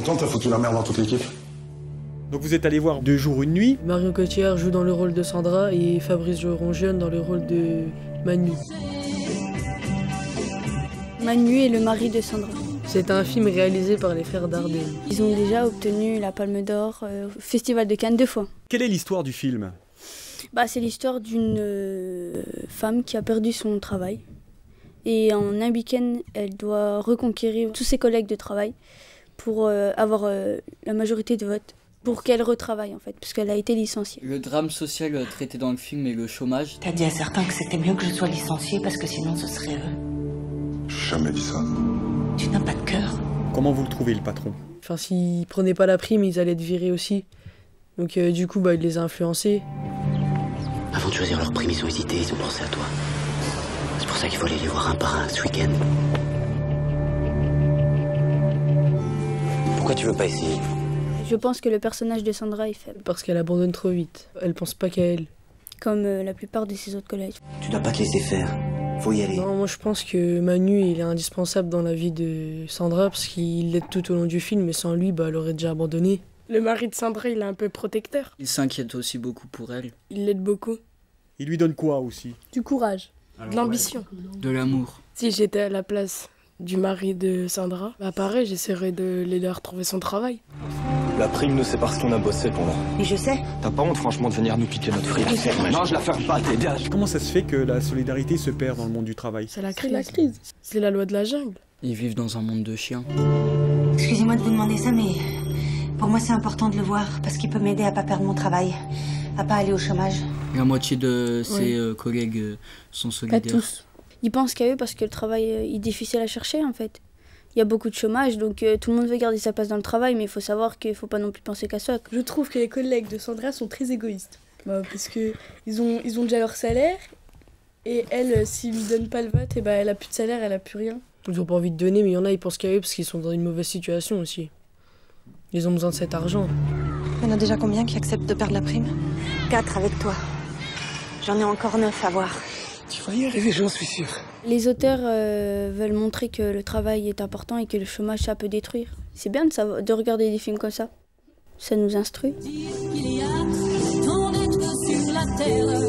Pourtant, t'as foutu la merde dans toute l'équipe. Donc vous êtes allé voir 2 jours, 1 nuit. Marion Cotillard joue dans le rôle de Sandra et Fabrice Joron-Jeune dans le rôle de Manu. Manu est le mari de Sandra. C'est un film réalisé par les frères Dardenne. Ils ont déjà obtenu la Palme d'Or au Festival de Cannes 2 fois. Quelle est l'histoire du film? C'est l'histoire d'une femme qui a perdu son travail. Et en un week-end, elle doit reconquérir tous ses collègues de travail pour avoir la majorité de vote. Pour qu'elle retravaille en fait, puisqu'elle a été licenciée. Le drame social traité dans le film est le chômage. T'as dit à certains que c'était mieux que je sois licenciée parce que sinon ce serait eux. J'ai jamais dit ça. Tu n'as pas de cœur. Comment vous le trouvez, le patron? Enfin, s'ils prenaient pas la prime, ils allaient être virés aussi. Donc du coup, il les a influencés. Avant de choisir leur prime, ils ont hésité, ils ont pensé à toi. C'est pour ça qu'il faut aller les voir un par un ce week-end. Pourquoi tu veux pas essayer? Je pense que le personnage de Sandra est faible. Parce qu'elle abandonne trop vite. Elle pense pas qu'à elle. Comme la plupart de ses autres collègues. Tu dois pas te laisser faire. Faut y aller. Non, moi je pense que Manu, il est indispensable dans la vie de Sandra parce qu'il l'aide tout au long du film, mais sans lui, elle aurait déjà abandonné. Le mari de Sandra, il est un peu protecteur. Il s'inquiète aussi beaucoup pour elle. Il l'aide beaucoup. Il lui donne quoi aussi? Du courage, de l'ambition. De l'amour. Si j'étais à la place du mari de Sandra, pareil, j'essaierais de l'aider à retrouver son travail. La prime, nous, c'est parce qu'on a bossé pour là. Mais je sais. T'as pas honte, franchement, de venir nous piquer notre fric? Non, je la ferme pas, dégage. Comment ça se fait que la solidarité se perd dans le monde du travail? C'est la crise. C'est la loi de la jungle. Ils vivent dans un monde de chiens. Excusez-moi de vous demander ça, mais pour moi c'est important de le voir parce qu'il peut m'aider à pas perdre mon travail, à pas aller au chômage. La moitié de ses collègues sont solidaires. Pas tous. Ils pensent qu'à eux parce que le travail est difficile à chercher en fait. Il y a beaucoup de chômage, donc tout le monde veut garder sa place dans le travail, mais il faut savoir qu'il ne faut pas non plus penser qu'à ça. Je trouve que les collègues de Sandra sont très égoïstes. Parce qu'ils ont déjà leur salaire, et elle, s'ils lui donnent pas le vote, elle a plus de salaire, elle a plus rien. Ils ont pas envie de donner, mais il y en a, ils pensent qu'à eux parce qu'ils sont dans une mauvaise situation aussi. Ils ont besoin de cet argent. Il y en a déjà combien qui acceptent de perdre la prime? 4 avec toi. J'en ai encore 9 à voir. Tu vas y arriver, j'en suis sûr. Les auteurs veulent montrer que le travail est important et que le chômage, ça peut détruire. C'est bien de regarder des films comme ça. Ça nous instruit. Dire qu'il y a ton être sur la terre.